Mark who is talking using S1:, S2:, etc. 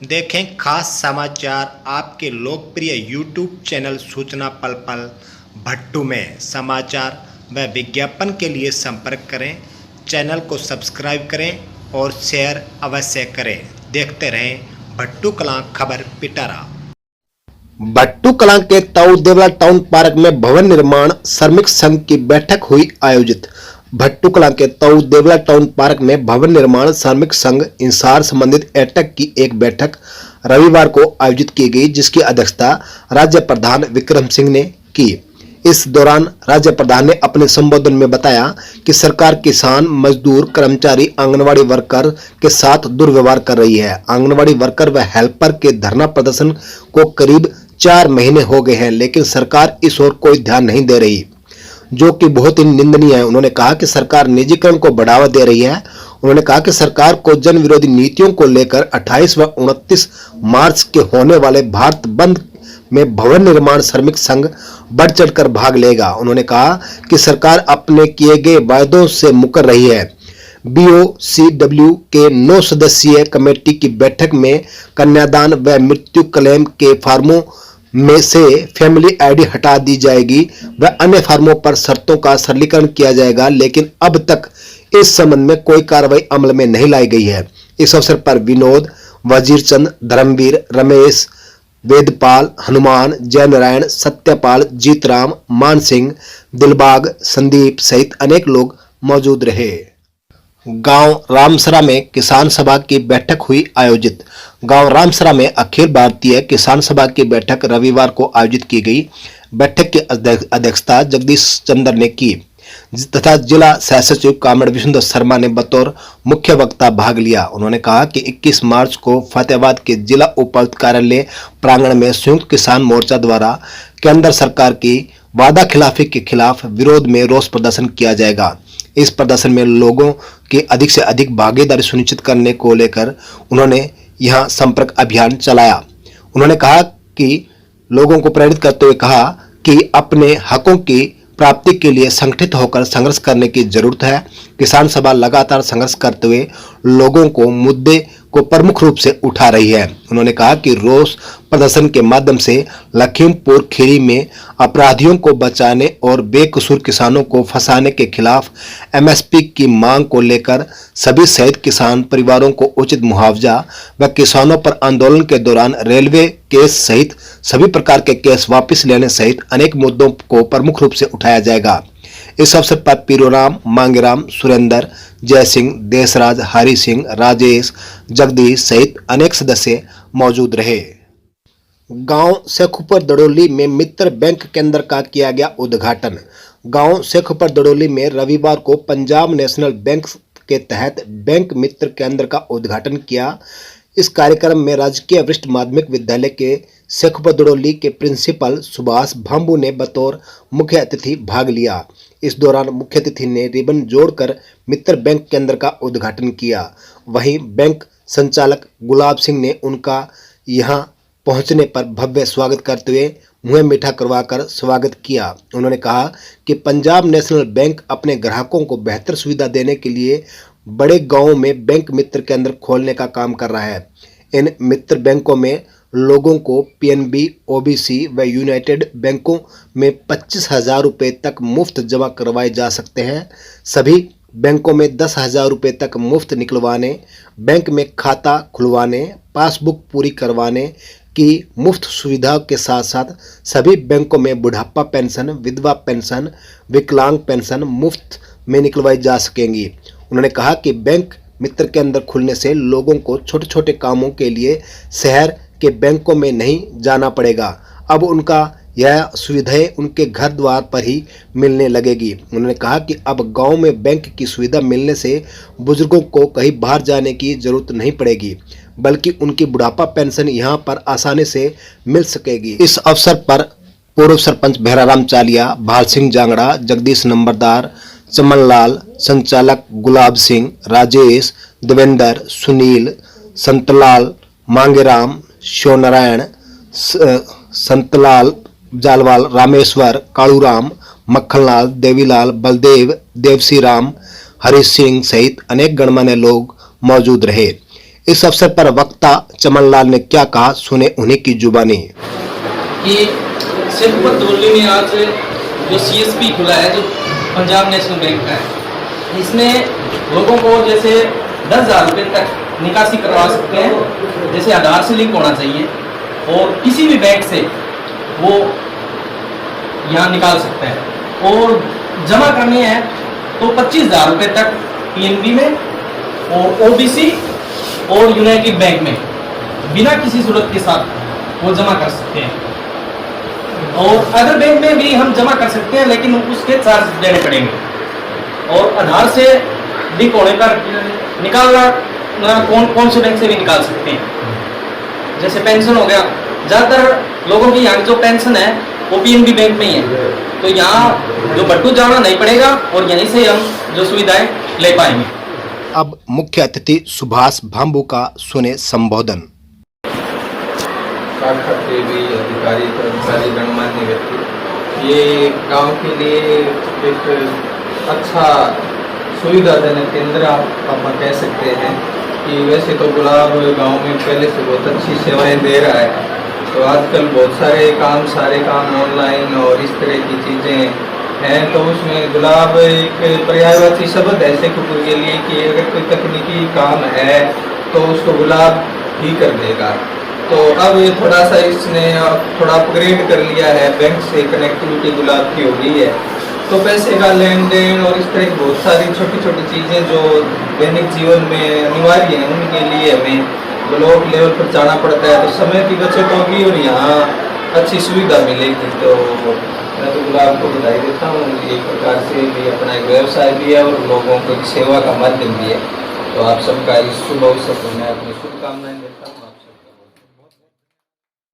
S1: देखें खास समाचार आपके लोकप्रिय यूट्यूब चैनल सूचना पल पल भट्टू में समाचार व विज्ञापन के लिए संपर्क करें। चैनल को सब्सक्राइब करें और शेयर अवश्य करें। देखते रहें भट्टू कलां खबर पिटारा।
S2: भट्टू कलां के ताऊ देवला टाउन पार्क में भवन निर्माण श्रमिक संघ की बैठक हुई आयोजित। भट्टू कलां के ताऊ देवला टाउन पार्क में भवन निर्माण श्रमिक संघ इंसार संबंधित एटक की एक बैठक रविवार को आयोजित की गई, जिसकी अध्यक्षता राज्य प्रधान विक्रम सिंह ने की। इस दौरान राज्य प्रधान ने अपने संबोधन में बताया कि सरकार किसान, मजदूर, कर्मचारी, आंगनवाड़ी वर्कर के साथ दुर्व्यवहार कर रही है। आंगनवाड़ी वर्कर व हेल्पर के धरना प्रदर्शन को करीब 4 महीने हो गए हैं, लेकिन सरकार इस ओर कोई ध्यान नहीं दे रही, जो कि बहुत ही निंदनीय है। उन्होंने कहा कि सरकार निजीकरण को बढ़ावा दे रही है। उन्होंने कहा कि सरकार को जन विरोधी नीतियों को लेकर 28 व 29 मार्च के होने वाले भारत बंद में भवन निर्माण श्रमिक संघ बढ़ चढ़कर भाग लेगा। उन्होंने कहा कि सरकार अपने किए गए वायदों से मुकर रही है। BOCW के 9 सदस्यीय कमेटी की बैठक में कन्यादान व मृत्यु क्लेम के फार्मों में से फैमिली आईडी हटा दी जाएगी व अन्य फार्मों पर शर्तों का सरलीकरण किया जाएगा, लेकिन अब तक इस संबंध में कोई कार्रवाई अमल में नहीं लाई गई है। इस अवसर पर विनोद, वजीरचंद, धर्मवीर, रमेश, वेदपाल, हनुमान, जयनारायण, सत्यपाल, जीतराम, मान सिंह, दिलबाग, संदीप सहित अनेक लोग मौजूद रहे। गांव रामसरा में किसान सभा की बैठक हुई आयोजित। गांव रामसरा में अखिल भारतीय किसान सभा की बैठक रविवार को आयोजित की गई। बैठक की अध्यक्षता जगदीश चंद्र ने की तथा जिला सह सचिव कामड़ विष्णु शर्मा ने बतौर मुख्य वक्ता भाग लिया। उन्होंने कहा कि 21 मार्च को फतेहाबाद के जिला उपायुक्त कार्यालय प्रांगण में संयुक्त किसान मोर्चा द्वारा केंद्र सरकार की वादा खिलाफी के खिलाफ विरोध में रोष प्रदर्शन किया जाएगा। इस प्रदर्शन में लोगों की अधिक से अधिक भागीदारी सुनिश्चित करने को लेकर उन्होंने यहां संपर्क अभियान चलाया। उन्होंने कहा कि लोगों को प्रेरित करते हुए कहा कि अपने हकों की प्राप्ति के लिए संगठित होकर संघर्ष करने की जरूरत है। किसान सभा लगातार संघर्ष करते हुए लोगों को मुद्दे को प्रमुख रूप से उठा रही है। उन्होंने कहा कि रोष प्रदर्शन के माध्यम से लखीमपुर खीरी में अपराधियों को बचाने और बेकसूर किसानों को फंसाने के खिलाफ MSP की मांग को लेकर सभी शहीद किसान परिवारों को उचित मुआवजा व किसानों पर आंदोलन के दौरान रेलवे केस सहित सभी प्रकार के केस वापस लेने सहित अनेक मुद्दों को प्रमुख रूप से उठाया जाएगा। इस अवसर पर पीरोराम, मांगेराम, सुरेंद्र, जय सिंह, देशराज, हरि सिंह, राजेश, जगदीश सहित अनेक सदस्य मौजूद रहे। गांव शेखुपुर दड़ोली में मित्र बैंक केंद्र का किया गया उद्घाटन। गांव शेखुपुर दड़ोली में रविवार को पंजाब नेशनल बैंक के तहत बैंक मित्र केंद्र का उद्घाटन किया। इस कार्यक्रम में राजकीय वरिष्ठ माध्यमिक विद्यालय के शेखुपुर दड़ोली के प्रिंसिपल सुभाष भांबू ने बतौर मुख्य अतिथि भाग लिया। इस दौरान मुख्य अतिथि ने रिबन जोड़कर मित्र बैंक केंद्र का उद्घाटन किया। वहीं बैंक संचालक गुलाब सिंह ने उनका यहां पहुंचने पर भव्य स्वागत करते हुए मुंह मीठा करवाकर स्वागत किया। उन्होंने कहा कि पंजाब नेशनल बैंक अपने ग्राहकों को बेहतर सुविधा देने के लिए बड़े गांवों में बैंक मित्र केंद्र खोलने का काम कर रहा है। इन मित्र बैंकों में लोगों को PNB, OBC व यूनाइटेड बैंकों में 25,000 रुपये तक मुफ्त जमा करवाए जा सकते हैं। सभी बैंकों में 10,000 रुपये तक मुफ्त निकलवाने, बैंक में खाता खुलवाने, पासबुक पूरी करवाने की मुफ्त सुविधा के साथ साथ सभी बैंकों में बुढ़ापा पेंशन, विधवा पेंशन, विकलांग पेंशन मुफ्त में निकलवाई जा सकेंगी। उन्होंने कहा कि बैंक मित्र केंद्र खुलने से लोगों को छोटे छोटे कामों के लिए शहर के बैंकों में नहीं जाना पड़ेगा। अब उनका यह सुविधाएं उनके घर द्वार पर ही मिलने लगेगी। उन्होंने कहा कि अब गांव में बैंक की सुविधा मिलने से बुजुर्गों को कहीं बाहर जाने की जरूरत नहीं पड़ेगी, बल्कि उनकी बुढ़ापा पेंशन यहां पर आसानी से मिल सकेगी। इस अवसर पर पूर्व सरपंच भैराराम चालिया, भाल सिंह जांगड़ा, जगदीश नंबरदार, चमनलाल, संचालक गुलाब सिंह, राजेश, देवेंद्र, सुनील, संतलाल, मांगेराम, शिवनारायण, संतलाल जालवाल, रामेश्वर, कालूराम, मक्खनलाल, देवीलाल, बलदेव, देवसी राम, हरि सिंह सहित अनेक गणमान्य लोग मौजूद रहे। इस अवसर पर वक्ता चमनलाल ने क्या कहा, सुने उन्हीं की जुबानी।
S3: कि सिर्फ बरदौली में आज जो CSP खुला है, जो पंजाब नेशनल बैंक का है, इसमें लोगों को जैसे 10,000 रुपये तक निकासी करवा सकते हैं, जैसे आधार से लिंक होना चाहिए और किसी भी बैंक से वो यहाँ निकाल सकते हैं। और जमा करनी है तो 25,000 रुपये तक PNB में और OBC और यूनाइटेड बैंक में बिना किसी सूरत के साथ वो जमा कर सकते हैं। और अदर बैंक में भी हम जमा कर सकते हैं, लेकिन उसके चार्ज देने पड़ेंगे। और आधार से लिंक होने पर निकालना कौन से बैंक से भी निकाल सकते हैं। जैसे पेंशन हो गया, ज़्यादातर लोगों की यहाँ जो पेंशन है वो PNB बैंक में ही है, तो यहाँ जो भट्टू जाना नहीं पड़ेगा और यहीं से हम जो सुविधाएं ले पाएंगे।
S2: अब मुख्य अतिथि सुभाष भांबू का सुने संबोधन।
S4: शाखा के भी अधिकारी, कर्मचारी, गणमान्य व्यक्ति, ये गांव के लिए एक अच्छा सुविधाजनक केंद्र आप कह सकते हैं। कि वैसे तो गुलाब गांव में पहले से बहुत अच्छी सेवाएं दे रहा है, तो आजकल बहुत सारे काम ऑनलाइन और इस तरह की चीज़ें हैं, तो उसमें गुलाब एक पर्यायवाची शब्द है शेखपुर के लिए कि अगर कोई तकनीकी काम है तो उसको गुलाब ही कर देगा। तो अब ये थोड़ा सा इसने थोड़ा अपग्रेड कर लिया है, बैंक से कनेक्टिविटी गुलाब की हो गई है, तो पैसे का लेन देन और इस तरह की बहुत सारी छोटी छोटी चीज़ें जो दैनिक जीवन में अनिवार्य हैं, उनके लिए हमें ब्लॉक लेवल पर जाना पड़ता है, तो समय की बचत होगी और यहाँ अच्छी सुविधा मिलेगी। तो मैं तो गुलाब को बधाई देता हूँ, एक प्रकार से भी अपना एक व्यवसाय भी है और लोगों को एक सेवा का माध्यम भी है। तो आप सबका इस शुभ अवसर पर मैं अपनी शुभकामनाएं देता हूँ आप सबका।